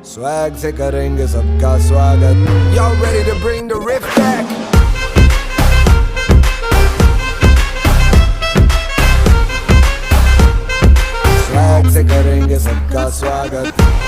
Swag से करेंगे सबका स्वागत. Y'all ready to bring the riff back? Swag से करेंगे सबका स्वागत.